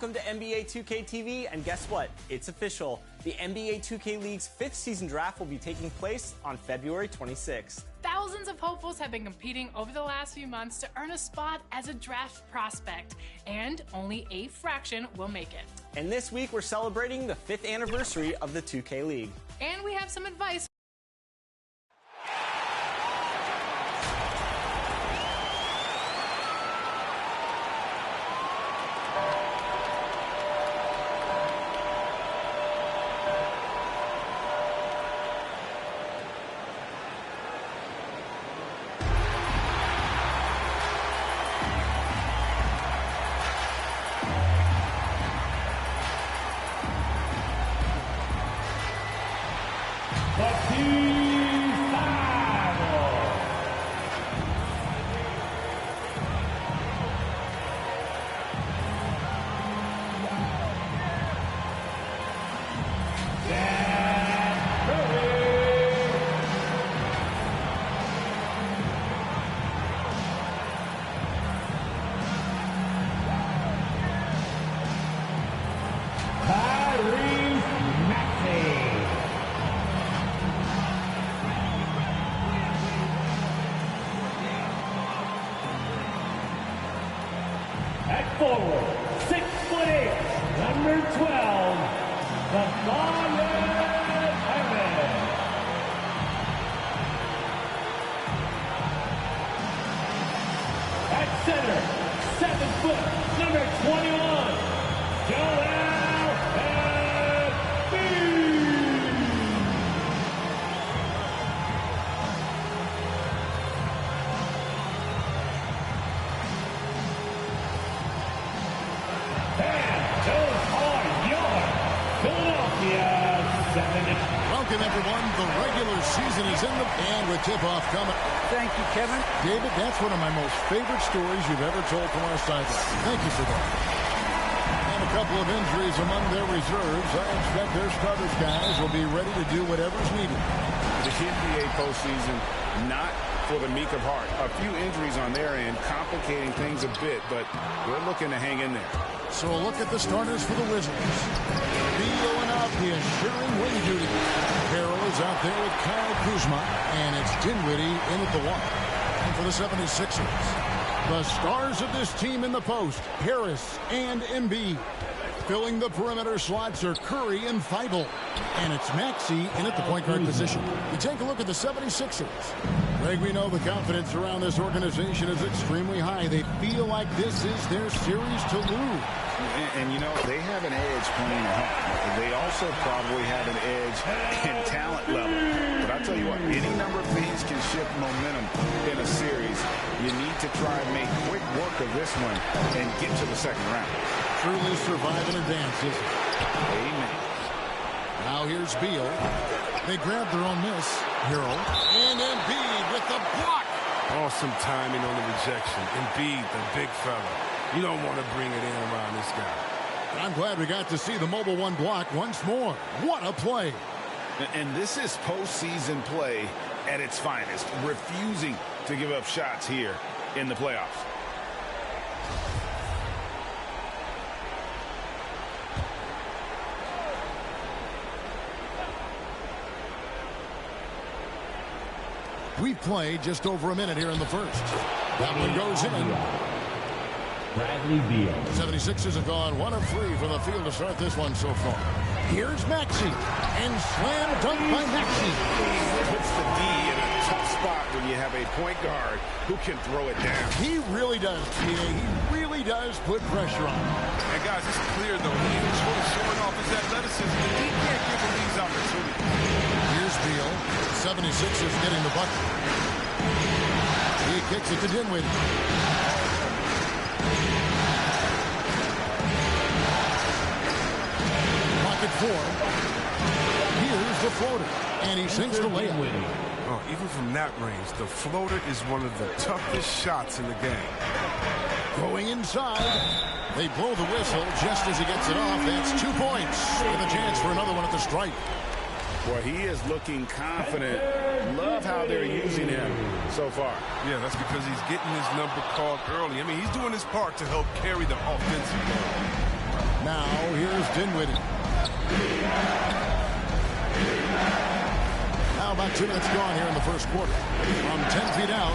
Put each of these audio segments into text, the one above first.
Welcome to NBA 2K TV, and guess what? It's official. The NBA 2K League's 5th season draft will be taking place on February 26th. Thousands of hopefuls have been competing over the last few months to earn a spot as a draft prospect, and only a fraction will make it. And this week, we're celebrating the 5th anniversary of the 2K League. And we have some advice. At forward, 6'8", number 12, the Zion Evans. At center, 7 foot, number 21, Joel Embiid. Welcome, everyone. The regular season is in the and with tip-off coming. Thank you, Kevin. David, that's one of my most favorite stories you've ever told from our sideline. Thank you for that. And a couple of injuries among their reserves. I expect their starters guys will be ready to do whatever's needed. The NBA postseason, not for the meek of heart. A few injuries on their end, complicating things a bit, but we're looking to hang in there. So a look at the starters for the Wizards. Beal and Avdija sharing wing duty. Harrell is out there with Kyle Kuzma, and it's Dinwiddie in at the 1. And for the 76ers, the stars of this team in the post, Harris and Embiid. Filling the perimeter slots are Curry and Feigl. And it's Maxey in at the point guard position. We take a look at the 76ers. Greg, we know the confidence around this organization is extremely high. They feel like this is their series to lose. And you know, they have an edge playing at home. They also probably have an edge in talent level. But I tell you what, any number of things can shift momentum in a series. You need to try and make quick work of this one and get to the second round. Truly survive in advance, isn't it? Amen. Now here's Beal. They grab their own miss. Harrell. And Embiid with the block. Awesome timing on the rejection. Embiid, the big fella. You don't want to bring it in around this guy. I'm glad we got to see the mobile 1 block once more. What a play. And this is postseason play at its finest. Refusing to give up shots here in the playoffs. We've played just over a minute here in the first. That one goes in. Bradley Beal. 76ers have gone 1 of 3 from the field to start this one so far. Here's Maxey. And slam dunk by Maxey. Puts the D in a tough spot when you have a point guard who can throw it down. He really does, T.A. He really does put pressure on him. And guys, it's clear, though, he is really showing off his athleticism. He can't give him these opportunities. Here's Beal. 76ers getting the bucket. He kicks it to Dinwiddie. Pocket 4. Here's the floater. And he sinks the layup. Oh, even from that range, the floater is one of the toughest shots in the game. Going inside. They blow the whistle just as he gets it off. That's 2 points. With a chance for another one at the stripe. Well, he is looking confident. Love how they're using him so far. Yeah, that's because he's getting his number called early. I mean, he's doing his part to help carry the offensive load. Now here's Dinwiddie. Now about 2 minutes gone here in the first quarter. From 10 feet out.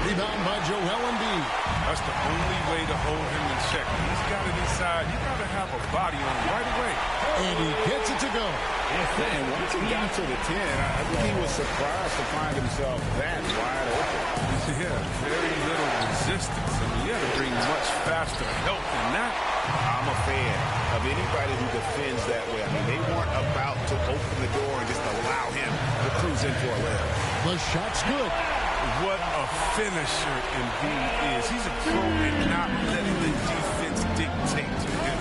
Rebound by Joel Embiid. That's the only way to hold him in check. He's got it inside. You got to have a body on him right away. And he gets it to go. And once he got to the 10, I think he was surprised to find himself that wide open. Yeah, very little resistance. I mean, you have to bring much faster help than that. I'm a fan of anybody who defends that way. I mean, they weren't about to open the door and just allow him to cruise in for a layup. The shot's good. What a finisher Embiid is. He's a pro and not letting the defense dictate to him.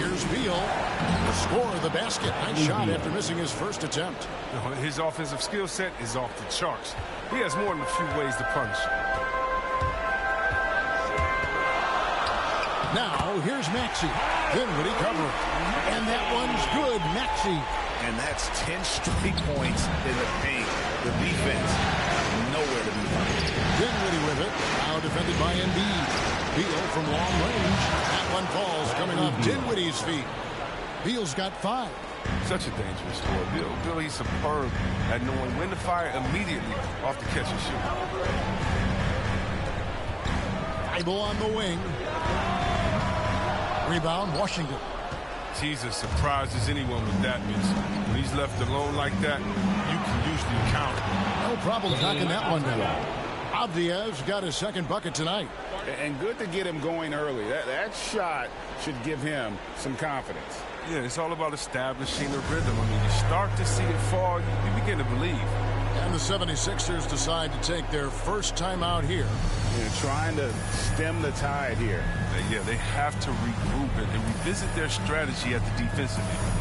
Here's Beal. The score of the basket. Nice shot after missing his first attempt. His offensive skill set is off the charts. He has more than a few ways to punish. Now, here's Maxey. Dinwiddie covering. And that one's good. Maxey. And that's 10 straight points in the paint. The defense, nowhere to be found. Dinwiddie with it. Now defended by Embiid. Beal from long range. That one falls coming off Dinwiddie's feet. Beal's got 5. Such a dangerous scorer. Bill, he's superb at knowing when to fire immediately off the catch and shoot. Thibault on the wing. Rebound, Washington. He's as surprised as anyone with that miss. When he's left alone like that, you can usually count it. No problem knocking that one down. Avdiev's got his second bucket tonight. And good to get him going early. That shot should give him some confidence. Yeah, it's all about establishing the rhythm. I mean, you start to see it fall, you begin to believe. And the 76ers decide to take their first time out here. Trying to stem the tide here. Yeah, they have to regroup and revisit their strategy at the defensive end.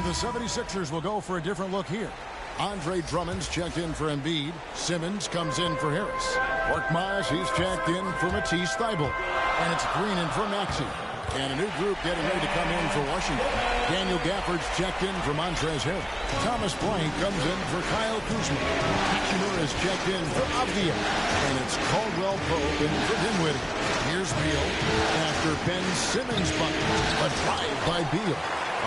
The 76ers will go for a different look here. Andre Drummond's checked in for Embiid. Simmons comes in for Harris. Workmaz, he's checked in for Matisse Thybulle. And it's Green in for Maxey. And a new group getting ready to come in for Washington. Daniel Gafford's checked in for Montrezl Harrell. Thomas Bryant comes in for Kyle Kuzma. Hachimura is checked in for Avdija. And it's Caldwell Pope in for Dinwiddie. Here's Beal after Ben Simmons' bucket. A drive by Beal.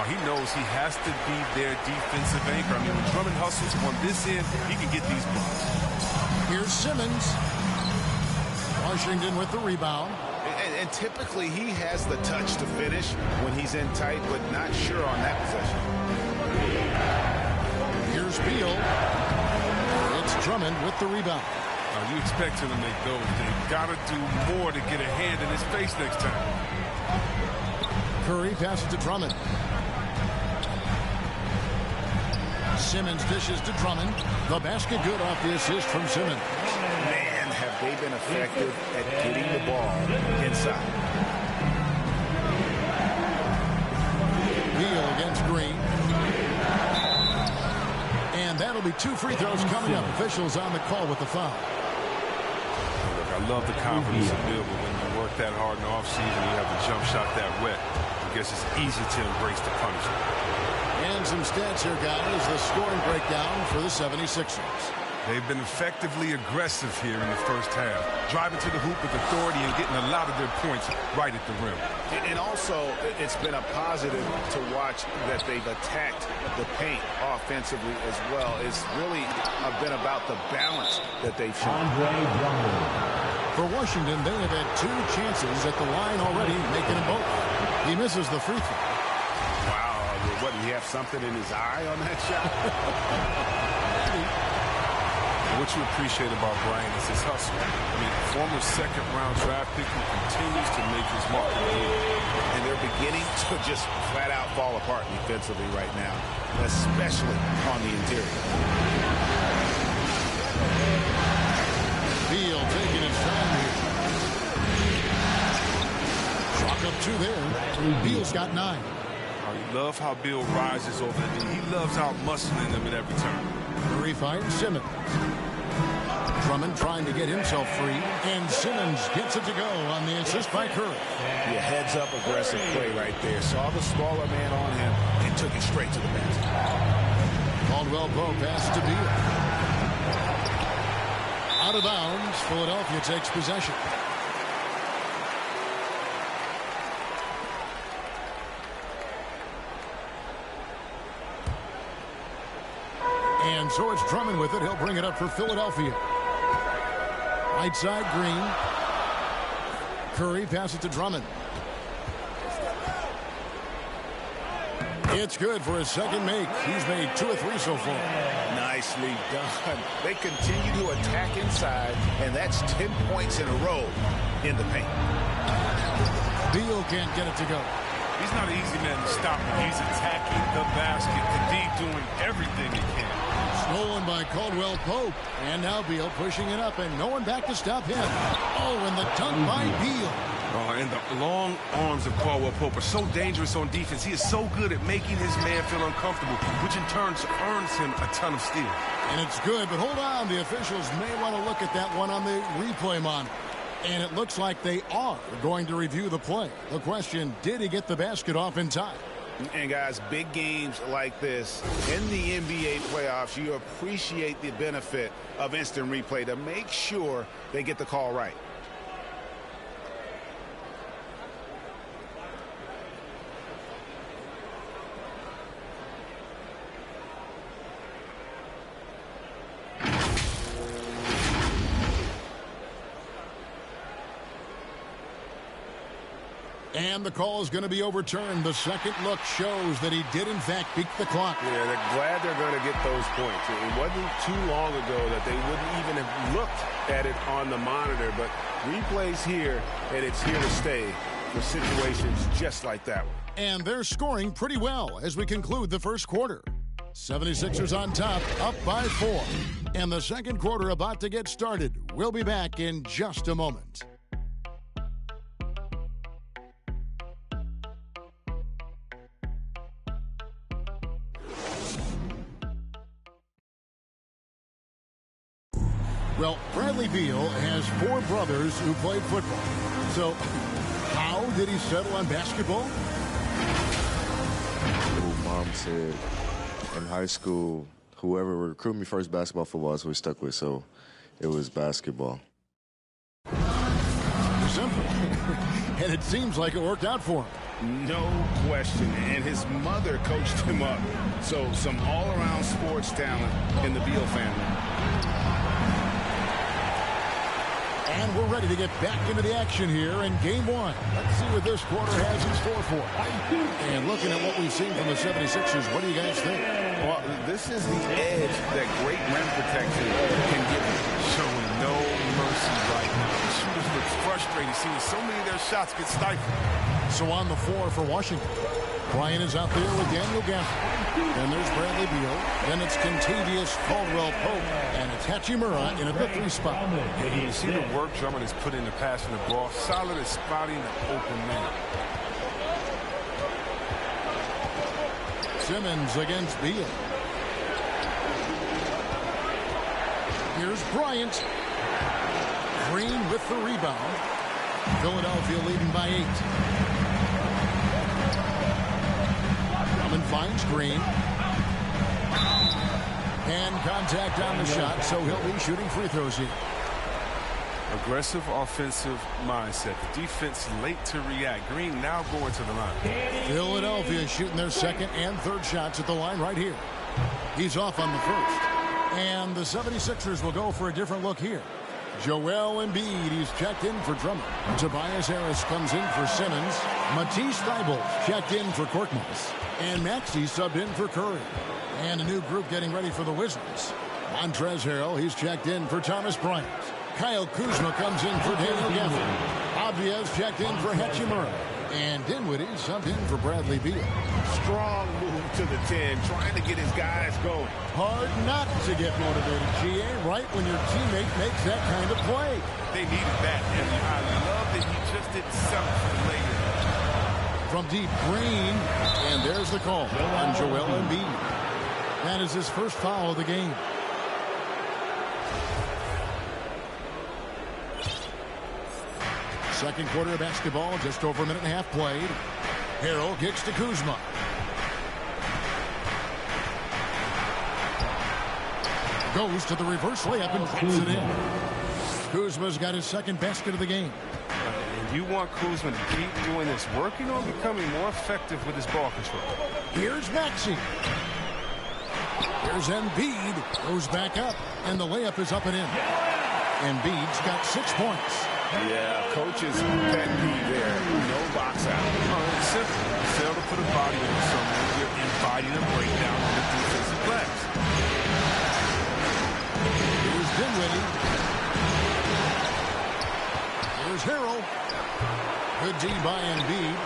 He knows he has to be their defensive anchor. I mean, when Drummond hustles on this end, he can get these blocks. Here's Simmons. Washington with the rebound. And typically he has the touch to finish when he's in tight, but not sure on that possession. Here's Beal. It's Drummond with the rebound. You expect him to make those. They've got to do more to get a hand in his face next time. Curry passes to Drummond. Simmons dishes to Drummond. The basket good off the assist from Simmons. Man, have they been effective at getting the ball inside. Beal against Green. And that'll be 2 free throws coming up. Officials on the call with the foul. Look, I love the confidence of Beal, but when you work that hard in the offseason, you have the jump shot that wet. I guess it's easy to embrace the punishment. And some stats here, guys. The scoring breakdown for the 76ers. They've been effectively aggressive here in the first half, driving to the hoop with authority and getting a lot of their points right at the rim. And also, it's been a positive to watch that they've attacked the paint offensively as well. It's really been about the balance that they've shown. For Washington, they have had 2 chances at the line already, making them both. He misses the free throw. Wow, what, did he have something in his eye on that shot? What you appreciate about Bryant is his hustle. I mean, former second-round draft pick who continues to make his mark in could just flat out fall apart defensively right now, especially on the interior. Beal taking his time here. Clock up 2 there. Beal's got 9. I love how Beal rises over the knee. He loves out-muscling them at every turn. Curry finds Simmons. Drummond trying to get himself free, and Simmons gets it to go on the assist by Curry. Yeah, heads-up aggressive play right there. Saw the smaller man on him and took it straight to the basket. Caldwell-Pope pass to Beal. Out of bounds, Philadelphia takes possession. And so it's Drummond with it. He'll bring it up for Philadelphia. Right side, Green. Curry passes to Drummond. It's good for his second make. He's made 2 of 3 so far. Nicely done. They continue to attack inside, and that's 10 points in a row in the paint. Beal can't get it to go. He's not an easy man to stop. He's attacking the basket. The D doing everything he can. Stolen by Caldwell-Pope. And now Beal pushing it up, and no one back to stop him. Oh, and the dunk by Beal. Oh, and the long arms of Caldwell-Pope are so dangerous on defense. He is so good at making his man feel uncomfortable, which in turn earns him a ton of steals. And it's good, but hold on. The officials may want to look at that one on the replay monitor. And it looks like they are going to review the play. The question, did he get the basket off in time? And guys, big games like this in the NBA playoffs, you appreciate the benefit of instant replay to make sure they get the call right. And the call is going to be overturned. The second look shows that he did, in fact, beat the clock. Yeah, they're glad they're going to get those points. It wasn't too long ago that they wouldn't even have looked at it on the monitor, but replays here, and it's here to stay for situations just like that one. And they're scoring pretty well as we conclude the first quarter. 76ers on top, up by 4. And the second quarter about to get started. We'll be back in just a moment. Well, Bradley Beal has 4 brothers who played football. So, how did he settle on basketball? Mom said in high school, whoever recruited me first, basketball, football is what we stuck with. So, it was basketball. Simple. And it seems like it worked out for him. No question. And his mother coached him up. So, some all-around sports talent in the Beal family. And we're ready to get back into the action here in Game 1. Let's see what this quarter has in store for us. And looking at what we've seen from the 76ers, what do you guys think? Well, this is the edge that great rim protection can give you. Showing no mercy right now. The shooters look frustrated, seeing so many of their shots get stifled. So on the floor for Washington, Bryant is out there with Daniel Gafford. Then there's Bradley Beal. Then it's Kentavious Caldwell-Pope. And it's Hachimura in at the 3 spot. You see the work Drummond has put into passing the ball. Solid at spotting the open man. Simmons against Beal. Here's Bryant. Green with the rebound. Philadelphia leading by 8. Drummond finds Green. And contact on the shot, so he'll be shooting free throws here. Aggressive offensive mindset. The defense late to react. Green now going to the line. Philadelphia shooting their second and third shots at the line right here. He's off on the first. And the 76ers will go for a different look here. Joel Embiid, he's checked in for Drummond. Tobias Harris comes in for Simmons. Matisse Thybulle checked in for Korkmaz. And Maxey subbed in for Curry. And a new group getting ready for the Wizards. Montrezl Harrell, he's checked in for Thomas Bryant. Kyle Kuzma comes in for Daniel Gafford. Obvious checked in for Hachimura. And Dinwiddie subbed in for Bradley Beal. Strong move to the 10, trying to get his guys going. Hard not to get motivated, GA, right when your teammate makes that kind of play. They needed that, and I love that he just didn't settle for the later. From deep, Green, and there's the call on Joel Embiid. That is his first foul of the game. Second quarter of basketball, just over a minute and a half played. Harrell kicks to Kuzma. Goes to the reverse layup and puts it in. Kuzma's got his second basket of the game. You want Kuzma to keep doing this, working on becoming more effective with his ball control. Here's Maxey. Here's Embiid. Goes back up, and the layup is up and in. Embiid's got 6 points. Yeah, coach's pet peeve there. No box out. Oh, it's simple. You fail to put a body on someone, you're inviting a breakdown on the defensive glass. Here's Dinwiddie. Here's Harrell. Good D by Embiid.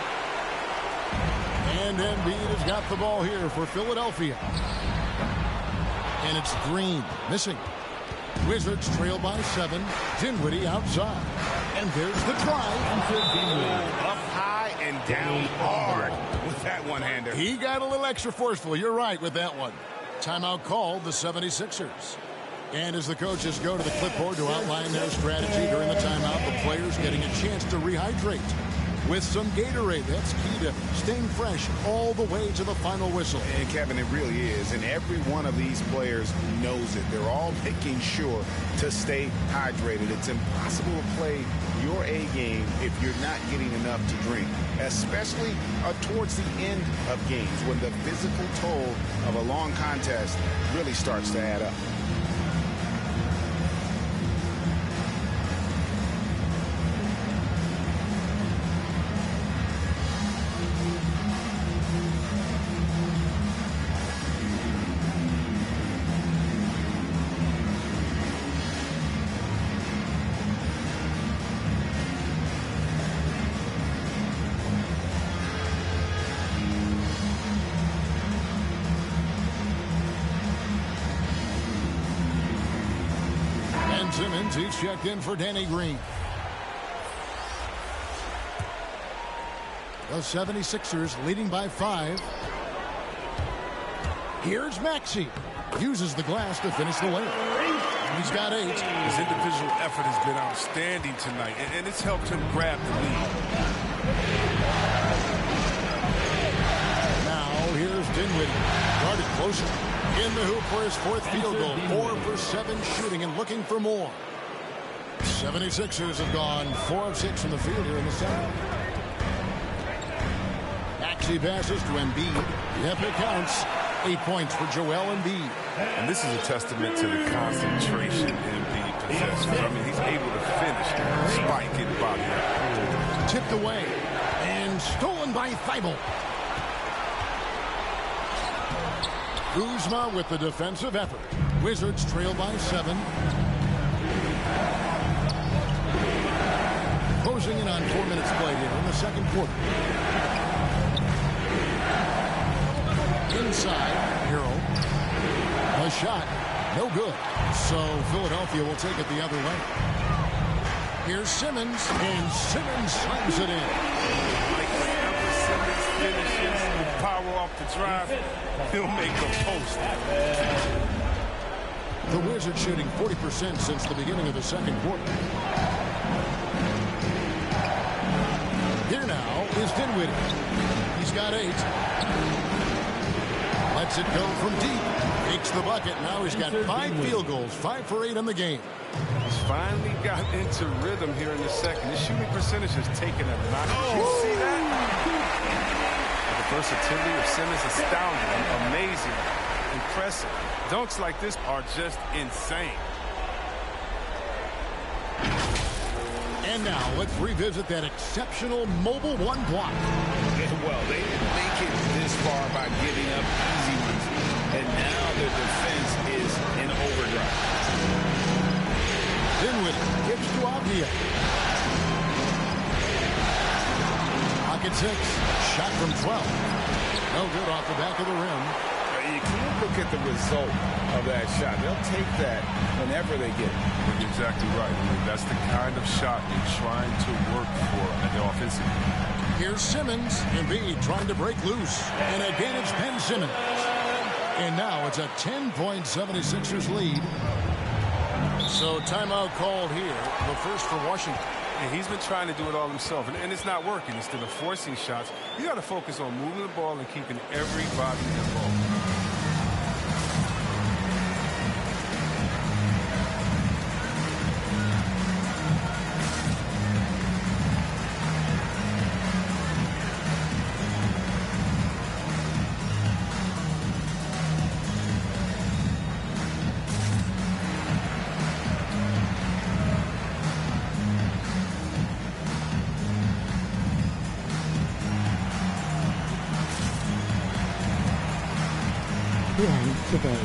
And Embiid has got the ball here for Philadelphia. And it's Green missing. Wizards trail by 7. Dinwiddie outside. And there's the try. Up high and down hard with that one-hander. He got a little extra forceful. You're right with that one. Timeout called the 76ers. And as the coaches go to the clipboard to outline their strategy during the timeout, the players getting a chance to rehydrate with some Gatorade. That's key to staying fresh all the way to the final whistle. And Kevin, it really is. And every one of these players knows it. They're all making sure to stay hydrated. It's impossible to play your A game if you're not getting enough to drink, especially towards the end of games when the physical toll of a long contest really starts to add up. Simmons, he's checked in for Danny Green. The 76ers leading by 5. Here's Maxey. Uses the glass to finish the layup. He's got 8. His individual effort has been outstanding tonight, and it's helped him grab the lead. Now here's Dinwiddie. Guarded closer. In the hoop for his 4th field goal. 4 for 7 shooting and looking for more. 76ers have gone 4 of 6 from the field here in the second. Maxey passes to Embiid. Yep, it counts. 8 points for Joel Embiid. And this is a testament to the concentration Embiid possesses. I mean, he's able to finish despite getting body out. Tipped away and stolen by Thibault. Kuzma with the defensive effort. Wizards trail by 7. Closing in on 4 minutes played here in the second quarter. Inside, Harrell. A shot, no good. So Philadelphia will take it the other way. Here's Simmons, and Simmons slams it in. Finishes with power off the drive, he'll make a post. The Wizards shooting 40% since the beginning of the second quarter. Here now is Dinwiddie. He's got 8. Lets it go from deep. Makes the bucket. Now he's got 5 field goals. 5 for 8 in the game. He's finally got into rhythm here in the second. His shooting percentage has taken a notch. You see that? The versatility of Simmons is astounding, amazing, impressive. Dunks like this are just insane. And now let's revisit that exceptional mobile 1 block. Well, they didn't make it this far by giving up easy ones, and now their defense is in overdrive. Dinwiddie gives to Avdia. Make it 6. Shot from 12. No good off the back of the rim. You can't look at the result of that shot. They'll take that whenever they get it. You're exactly right. I mean, that's the kind of shot you're trying to work for at the offensive end. Here's Simmons. Embiid trying to break loose. And again, it's Ben Simmons. And now it's a 10-point 76ers lead. So timeout called here. The first for Washington. And he's been trying to do it all himself, and it's not working. Instead of forcing shots, you got to focus on moving the ball and keeping everybody involved. Today.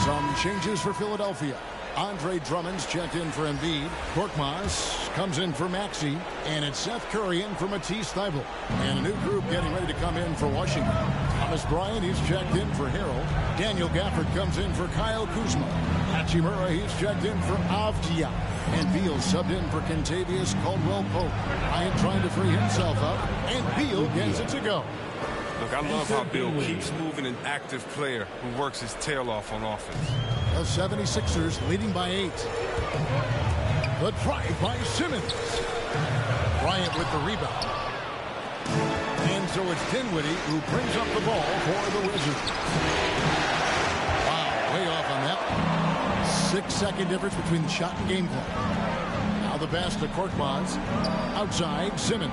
Some changes for Philadelphia. Andre Drummond's checked in for Embiid. Korkmaz comes in for Maxey. And it's Seth Curry in for Matisse Thybulle. And a new group getting ready to come in for Washington. Thomas Bryant, he's checked in for Harold. Daniel Gafford comes in for Kyle Kuzma. Hachimura, he's checked in for Avdia. And Beal subbed in for Kentavious Caldwell-Pope. Bryant trying to free himself up. And Beal gets it to go. Look, I love how Bill keeps moving an active player who works his tail off on offense. The 76ers leading by 8. The drive by Simmons. Bryant with the rebound. And so it's Dinwiddie who brings up the ball for the Wizards. Wow, way off on that one. 6-second difference between the shot and game clock. Now the pass to Korkmaz. Outside, Simmons.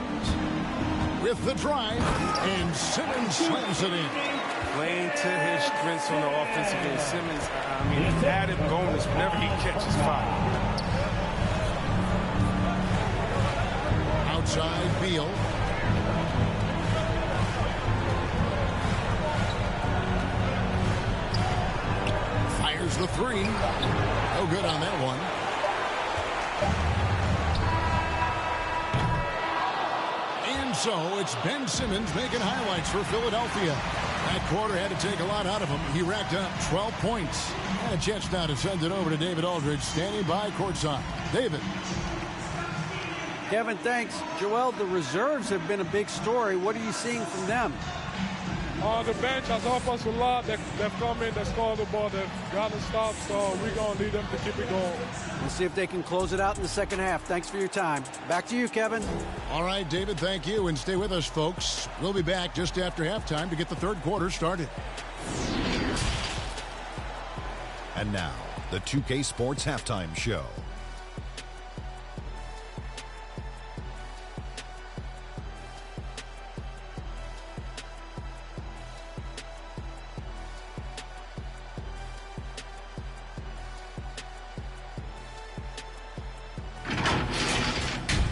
With the drive, and Simmons slams it in. Playing to his strengths on the offensive end. Simmons, I mean, added bonus whenever he catches fire. Outside, Beal. Fires the 3. No good on that one. So it's Ben Simmons making highlights for Philadelphia. That quarter had to take a lot out of him. He racked up 12 points. And a chance now to send it over to David Aldridge, standing by courtside. David. Kevin, thanks. Joel, the reserves have been a big story. What are you seeing from them? The bench has helped us a lot. They've come in, they scored the ball, they've gotten stops, so we're going to need them to keep it going. We'll see if they can close it out in the second half. Thanks for your time. Back to you, Kevin. All right, David, thank you. And stay with us, folks. We'll be back just after halftime to get the third quarter started. And now, the 2K Sports Halftime Show.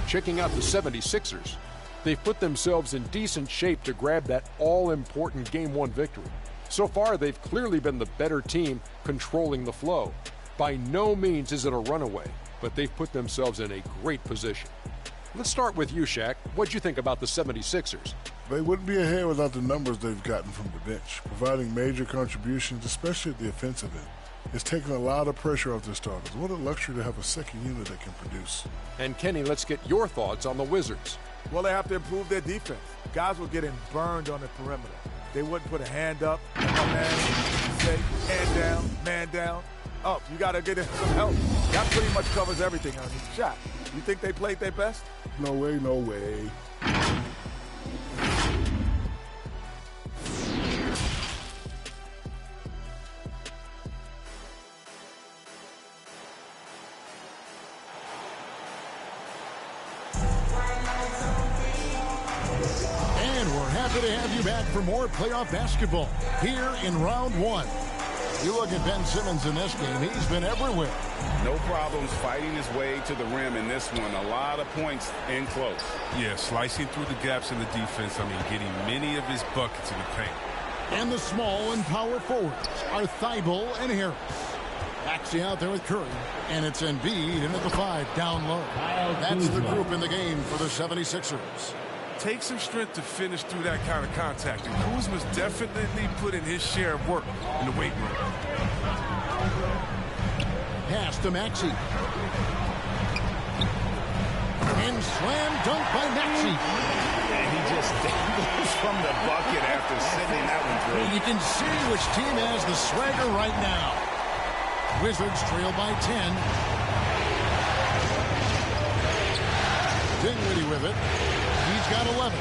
Checking out the 76ers. They've put themselves in decent shape to grab that all-important Game 1 victory. So far, they've clearly been the better team controlling the flow. By no means is it a runaway, but they've put themselves in a great position. Let's start with you, Shaq. What'd you think about the 76ers? They wouldn't be ahead without the numbers they've gotten from the bench, providing major contributions, especially at the offensive end. It's taken a lot of pressure off their starters. What a luxury to have a second unit that can produce. And Kenny, let's get your thoughts on the Wizards. Well, they have to improve their defense. Guys were getting burned on the perimeter. They wouldn't put a hand up, a man, say, hand down, man down. Up. You got to get some help. That pretty much covers everything on his shot. You think they played their best? No way, no way. To have you back for more playoff basketball here in round 1. You look at Ben Simmons in this game. He's been everywhere. No problems fighting his way to the rim in this one. A lot of points in close. Yeah, slicing through the gaps in the defense. I mean, getting many of his buckets in the paint. And the small and power forwards are Thibault and Harris. Maxey out there with Curry. And it's Embiid in at the 5 down low. That's the group in the game for the 76ers. Takes some strength to finish through that kind of contact. And Kuzma's definitely put in his share of work in the weight room. Pass to Maxey. And slam dunk by Maxey. And he just goes from the bucket after sending that one through. You can see which team has the swagger right now. Wizards trail by 10. Dinwiddie with it. He's got 11.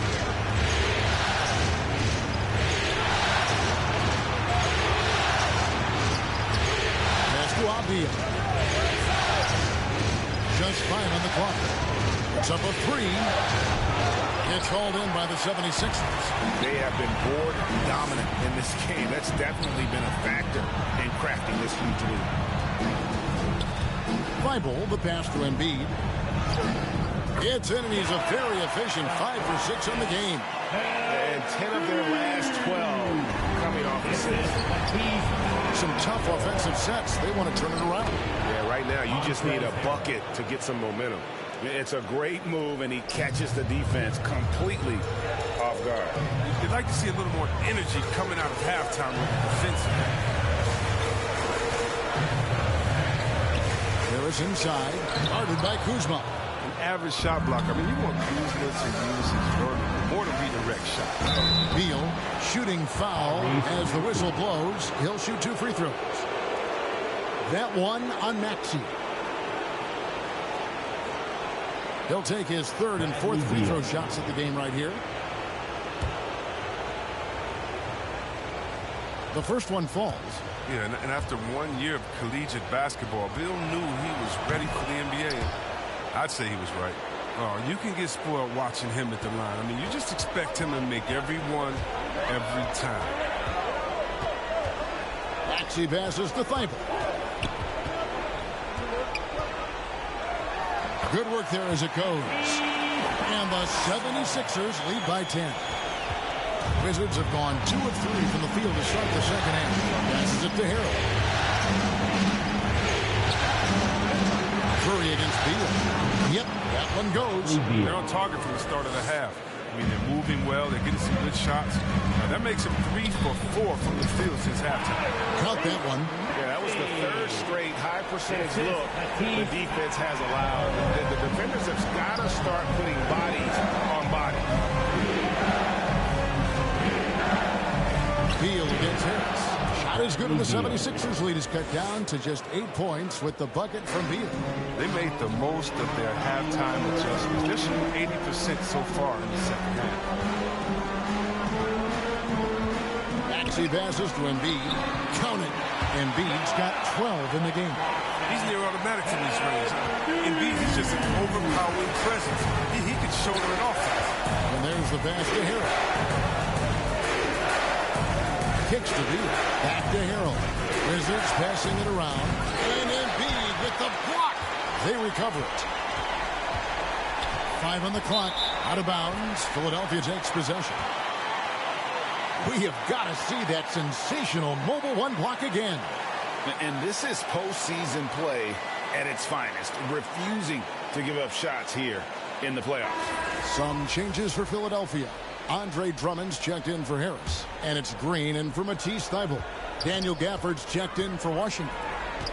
Pass to Avdija. Just 5 on the clock. It's up a 3. It's hauled in by the 76ers. They have been board dominant in this game. That's definitely been a factor in crafting this huge lead. Thibault, the pass to Embiid. It's in, and he's a very efficient 5 for 6 on the game. And 10 of their last 12 coming off the set. Some tough offensive sets. They want to turn it around. Yeah, right now you just need a bucket to get some momentum. It's a great move, and he catches the defense completely off guard. You'd like to see a little more energy coming out of halftime with the defense. Harris inside, guarded by Kuzma. An average shot blocker. I mean, you want Kuzma to use his vertical or to redirect shots. Beal shooting foul as the whistle blows. He'll shoot 2 free throws. That one on Maxey. He'll take his 3rd and 4th free throw shots at the game right here. The first one falls. Yeah, and after 1 year of collegiate basketball, Bill knew he was ready for the NBA. I'd say he was right. Oh, you can get spoiled watching him at the line. I mean, you just expect him to make every one, every time. Maxey passes to Thibault. Good work there as it goes. And the 76ers lead by 10. Wizards have gone 2 of 3 from the field to start the second half. Passes it to Harrell. Curry against Beal. Yep, that one goes. They're on target from the start of the half. I mean, they're moving well. They're getting some good shots. Now, that makes them 3 for 4 from the field since halftime. Caught that one. Yeah, that was the 3rd straight high percentage look the defense has allowed. The defenders have got to start putting bodies on bodies. Beal against Harris. Shot is good, and the 76ers lead is cut down to just 8 points with the bucket from Beal. They made the most of their halftime adjustments. They're shooting 80% so far in the second half. Maxey passes to Embiid. Count it. Embiid's got 12 in the game. He's near automatic in this range. Embiid is just an overpowering presence. He can shoulder it off. And there's the pass to Harrell. Kicks to Beal. Back to Harrell. Wizards passing it around. And Embiid with the block. They recover it. 5 on the clock. Out of bounds. Philadelphia takes possession. We have got to see that sensational mobile 1 block again. And this is postseason play at its finest. Refusing to give up shots here in the playoffs. Some changes for Philadelphia. Andre Drummond's checked in for Harris. And it's Green in for Matisse Thybulle. Daniel Gafford's checked in for Washington.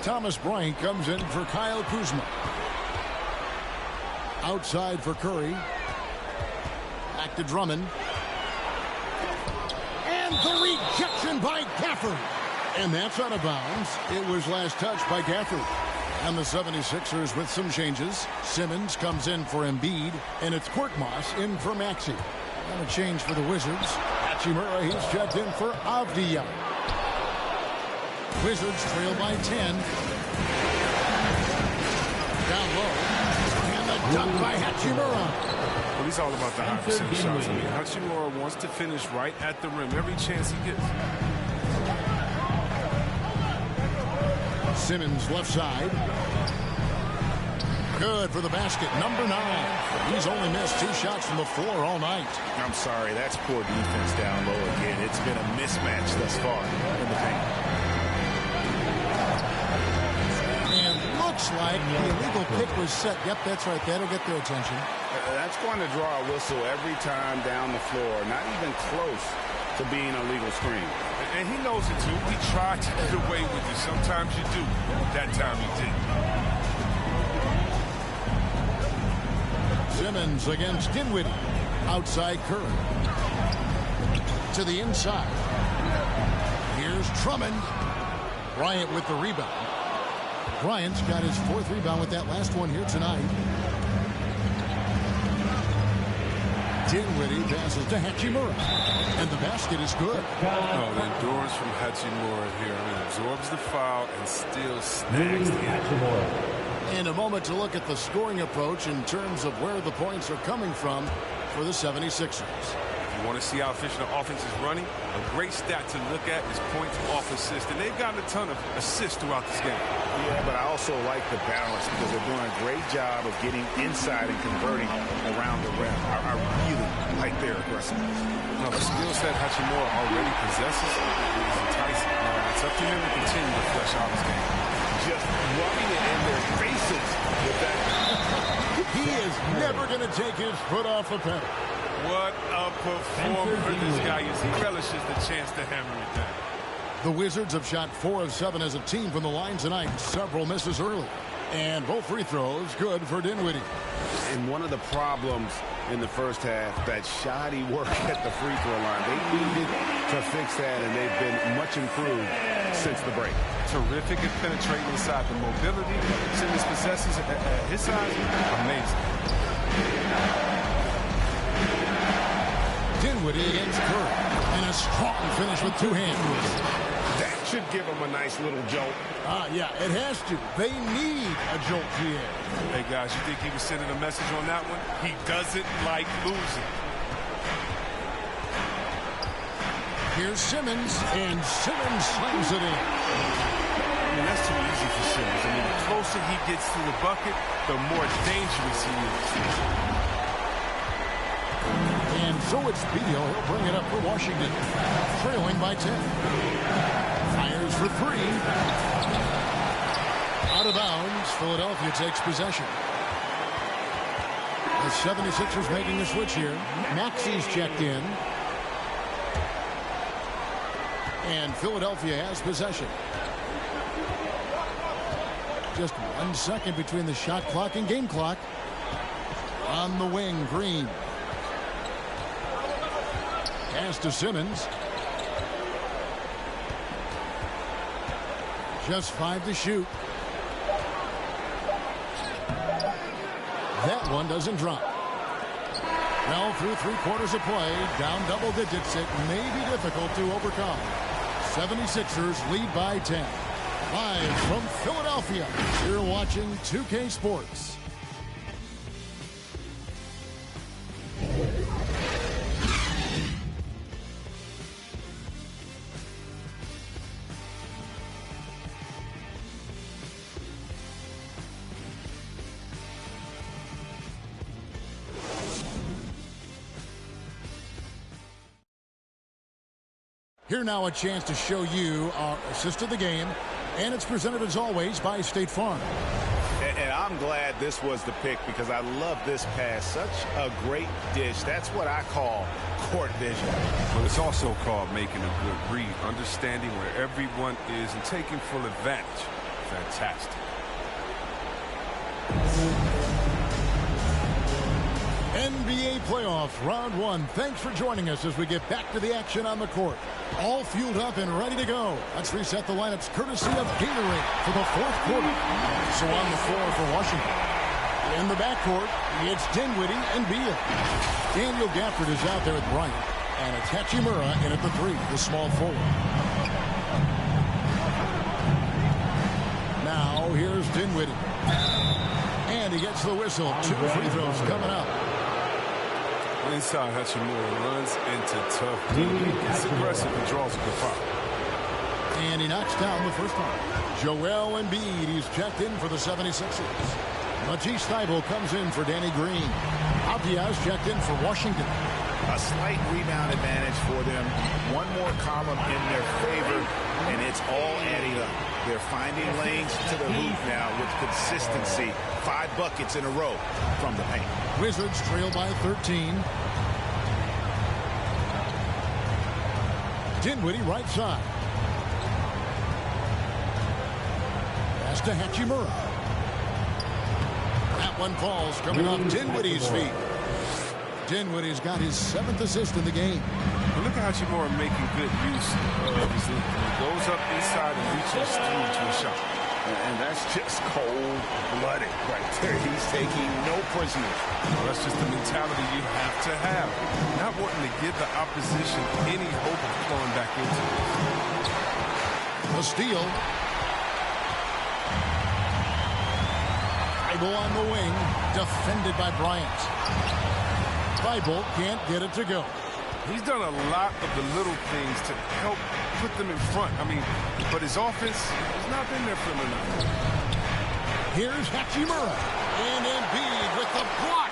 Thomas Bryant comes in for Kyle Kuzma. Outside for Curry. Back to Drummond. And the rejection by Gafford. And that's out of bounds. It was last touched by Gafford. And the 76ers with some changes. Simmons comes in for Embiid. And it's Korkmaz in for Maxey. And a change for the Wizards. Hachimura, he's checked in for Avdija. Wizards trail by 10. Down low. And the dunk by Hachimura. Well, he's all about the high percentage shots. I mean, Hachimura wants to finish right at the rim every chance he gets. Simmons left side. Good for the basket. Number 9. He's only missed 2 shots from the floor all night. I'm sorry, that's poor defense down low again. It's been a mismatch thus far in the paint. And looks like the illegal pick was set. Yep, that's right. That'll get their attention. That's going to draw a whistle every time down the floor. Not even close to being a legal screen. And he knows it too. He tried to get away with it. Sometimes you do. That time he didn't. Simmons against Dinwiddie. Outside Curry. To the inside. Here's Drummond. Bryant with the rebound. Bryant's got his 4th rebound with that last one here tonight. Dinwiddie passes to Hachimura. And the basket is good. Oh, the endurance from Hachimura here. I mean, absorbs the foul and still snags the end. And a moment to look at the scoring approach in terms of where the points are coming from for the 76ers. If you want to see how efficient the offense is running, a great stat to look at is points off assist. And they've gotten a ton of assists throughout this game. Yeah, but I also like the balance because they're doing a great job of getting inside and converting around the rim. I really like their aggressiveness. No, the skill set Hachimura already possesses is enticing. It's up to him to continue to flesh out his game. Just rubbing it in their faces with that. He is never going to take his foot off the pedal. What a performer this guy is. He relishes the chance to hammer it down. The Wizards have shot 4 of 7 as a team from the line tonight. Several misses early. And both free throws good for Dinwiddie. And one of the problems in the first half, that shoddy work at the free throw line. They needed to fix that, and they've been much improved since the break. Terrific at penetrating inside. The mobility Simmons possesses at his size, amazing. Dinwiddie against Curry. And a strong finish with 2 hands. That should give him a nice little jolt. Yeah, it has to. They need a jolt here. Hey, guys, you think he was sending a message on that one? He doesn't like losing. Here's Simmons, and Simmons slams it in. I mean, that's too easy for Simmons. I mean, the closer he gets to the bucket, the more dangerous he is. And so it's Beal. He'll bring it up for Washington. Trailing by 10. Fires for 3. Out of bounds. Philadelphia takes possession. The 76ers making a switch here. Maxi's checked in. And Philadelphia has possession. Just 1 second between the shot clock and game clock. On the wing, Green. Pass to Simmons. Just 5 to shoot. That one doesn't drop. Well, through 3 quarters of play, down double digits, it may be difficult to overcome. 76ers lead by 10. Live from Philadelphia, you're watching 2K Sports. Here now a chance to show you our assist of the game, and it's presented as always by State Farm. And I'm glad this was the pick because I love this pass. Such a great dish. That's what I call court vision. But it's also called making a good read, understanding where everyone is and taking full advantage. Fantastic. NBA playoffs, round 1. Thanks for joining us as we get back to the action on the court. All fueled up and ready to go. Let's reset the lineups courtesy of Gatorade for the 4th quarter. So on the floor for Washington. In the backcourt, it's Dinwiddie and Beal. Daniel Gafford is out there with Bryant. And it's Hachimura in at the 3, the small forward. Now here's Dinwiddie. And he gets the whistle. 2 free throws coming up. Inside, Hachimura runs into tough. It's aggressive and draws a good foul. And he knocks down the first one. Joel Embiid, he's checked in for the 76ers. Matisse Thybulle comes in for Danny Green. Diaz checked in for Washington. A slight rebound advantage for them. One more column in their favor, and it's all adding up. They're finding lanes to the hoop now with consistency. 5 buckets in a row from the paint. Wizards trail by 13. Dinwiddie right side. Pass to Hachimura. That one falls coming off Dinwiddie's feet. Dinwiddie's got his 7th assist in the game. Well, look at Hachimura making good use of his lead. He goes up inside and reaches through to a shot. And that's just cold-blooded right there. He's taking no prisoners. Well, that's just the mentality you have to have. Not wanting to give the opposition any hope of flowing back into it. A steal. Thybulle on the wing, defended by Bryant. Thybulle can't get it to go. He's done a lot of the little things to help put them in front. I mean, but his offense has not been there for him enough. Here's Hachimura. And Embiid with the block.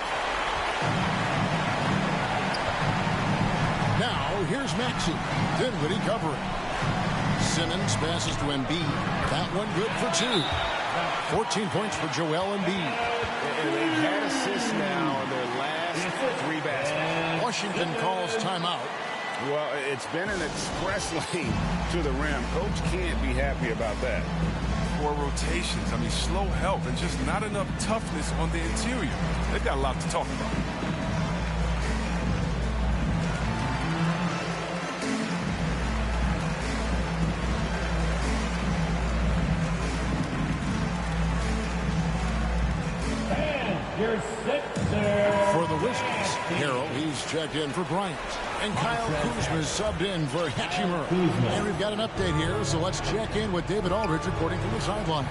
Now, here's Maxey. Dinwiddie covering. Simmons passes to Embiid. That one good for 2. 14 points for Joel Embiid. And they've had assists now on their last 3 baskets. Washington calls timeout. Well, it's been an express lane to the rim. Coach can't be happy about that. 4 rotations. I mean, slow help and just not enough toughness on the interior. They've got a lot to talk about. For the Wizards, Harrell, he's checked in for Bryant. And Kyle Kuzma is subbed in for Hachimura. And we've got an update here, so let's check in with David Aldridge reporting from the sideline.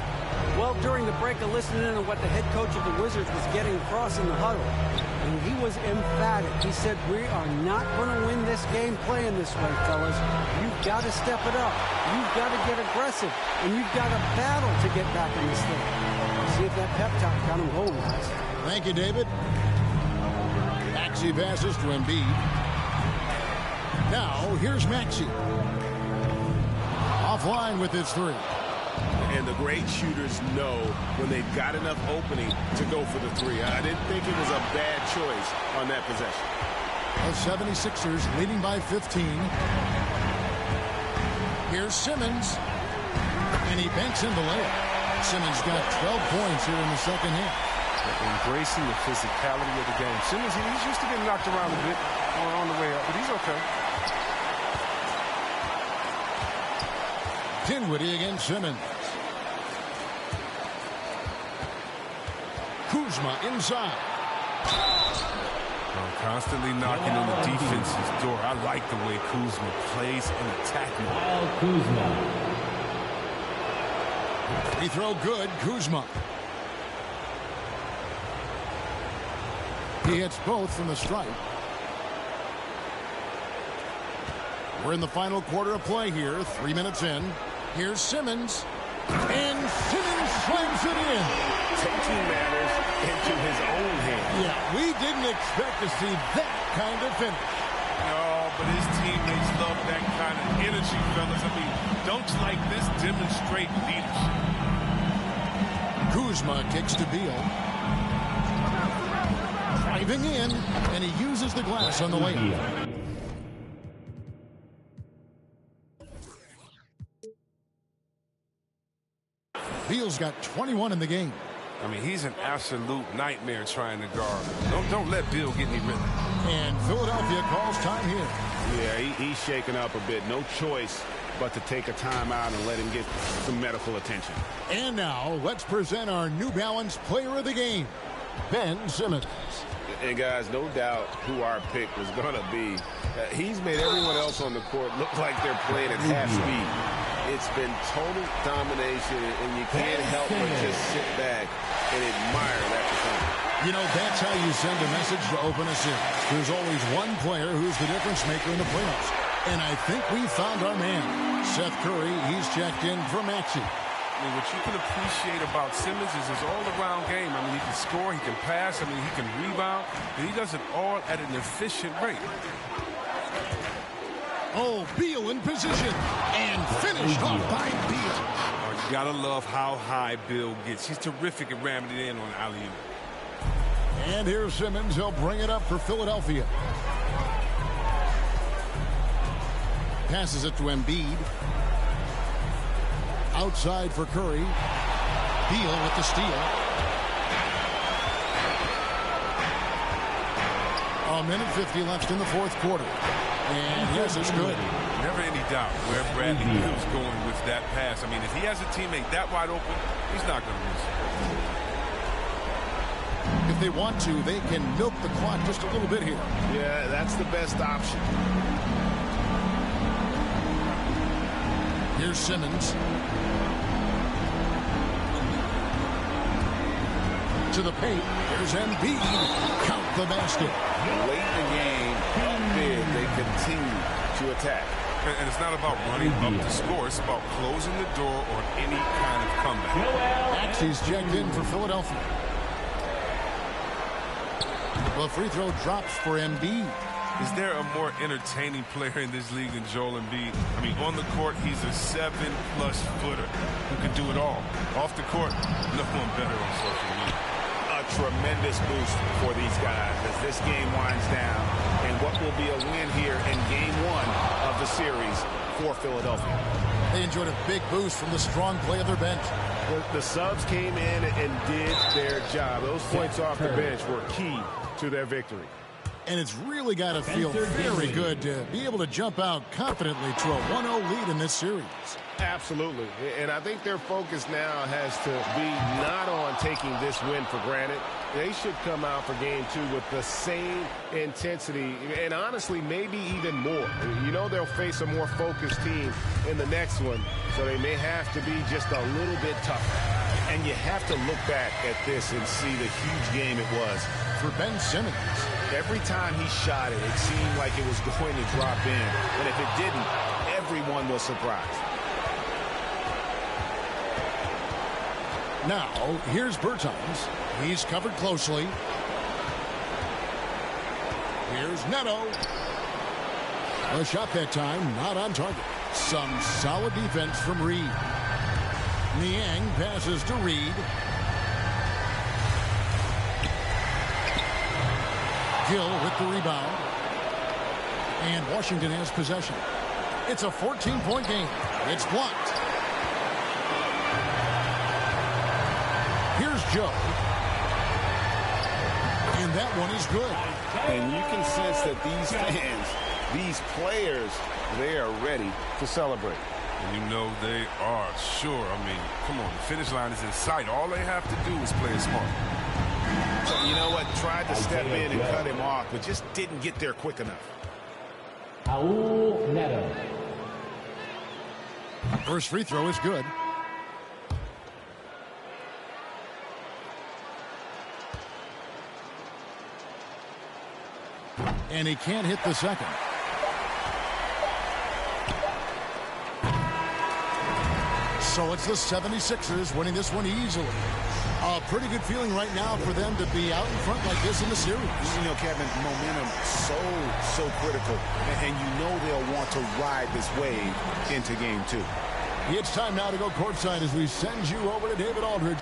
Well, during the break, I listened in on what the head coach of the Wizards was getting across in the huddle. And he was emphatic. He said, we are not going to win this game playing this way, fellas. You've got to step it up. You've got to get aggressive. And you've got to battle to get back in this thing. See if that pep talk got him going, guys. Thank you, David. Maxey passes to Embiid. Now, here's Maxey. Offline with his 3. And the great shooters know when they've got enough opening to go for the 3. I didn't think it was a bad choice on that possession. The 76ers leading by 15. Here's Simmons. And he banks in the layup. Simmons got 12 points here in the second half. Embracing the physicality of the game. Simmons, he's used to getting knocked around a bit on the way up, but he's okay. Dinwiddie against Simmons. Kuzma inside. Constantly knocking on the defense's door. I like the way Kuzma plays and attacking. Kuzma. Free throw good. Kuzma. He hits both from the stripe. We're in the final quarter of play here. 3 minutes in. Here's Simmons. And Simmons slams it in. Taking matters into his own hands. Yeah, we didn't expect to see that kind of finish. No, but his teammates love that kind of energy, fellas. I mean, dunks like this demonstrate leadership. Kuzma kicks to Beal. Driving in, and he uses the glass on the layup. Beal's got 21 in the game. I mean, he's an absolute nightmare trying to guard. Don't let Beal get any rhythm. And Philadelphia calls time here. Yeah, he's shaken up a bit. No choice but to take a timeout and let him get some medical attention. And now, let's present our New Balance player of the game, Ben Simmons. And guys, no doubt who our pick was going to be. He's made everyone else on the court look like they're playing at half speed. It's been total domination, and you can't help but just sit back and admire that performance. You know, that's how you send a message to open a series. There's always one player who's the difference maker in the playoffs. And I think we found our man. Seth Curry, he's checked in for Maxey. I mean, what you can appreciate about Simmons is his all-around game. I mean, he can score, he can pass, I mean, he can rebound, and he does it all at an efficient rate. Oh, Beal in position, and finished off by Beal. Oh, you gotta love how high Beal gets. He's terrific at ramming it in on alley-oop. And here's Simmons. He'll bring it up for Philadelphia. Passes it to Embiid. Outside for Curry. Beal with the steal. A minute 50 left in the fourth quarter. And yes, it's good. Never any doubt where Bradley Beal's going with that pass. I mean, if he has a teammate that wide open, he's not going to miss it. If they want to, they can milk the clock just a little bit here. Yeah, that's the best option. Here's Simmons. To the paint. There's Embiid. Count the basket. Late in the game, how big they continue to attack. And it's not about running up the score. It's about closing the door on any kind of comeback. Maxey's checked in for Philadelphia. The free throw drops for Embiid. Is there a more entertaining player in this league than Joel Embiid? I mean, on the court, he's a 7+ footer who can do it all. Off the court, no one better on social media. A tremendous boost for these guys as this game winds down. And what will be a win here in game 1 of the series for Philadelphia. They enjoyed a big boost from the strong play of their bench. The subs came in and did their job. Those points off the bench were key to their victory. And it's really got to feel very good to be able to jump out confidently to a 1-0 lead in this series. Absolutely. And I think their focus now has to be not on taking this win for granted. They should come out for game 2 with the same intensity and honestly maybe even more. You know they'll face a more focused team in the next one, so they may have to be just a little bit tougher. And you have to look back at this and see the huge game it was for Ben Simmons. Every time he shot it, it seemed like it was going to drop in. And if it didn't, everyone was surprised. Now, here's Bertans. He's covered closely. Here's Neto. A shot that time, not on target. Some solid defense from Reed. Niang passes to Reed. Gill with the rebound. And Washington has possession. It's a 14-point game. It's blocked. Here's Joe. And that one is good. And you can sense that these fans, these players, they are ready to celebrate. And you know they are, sure. I mean, come on, the finish line is in sight. All they have to do is play it smart. So, you know what? Tried to step in and cut him off, but just didn't get there quick enough. Raul Neto. First free throw is good. And he can't hit the second. So it's the 76ers winning this one easily. A pretty good feeling right now for them to be out in front like this in the series. You know, Kevin, momentum so critical. And you know they'll want to ride this wave into game 2. It's time now to go courtside as we send you over to David Aldridge.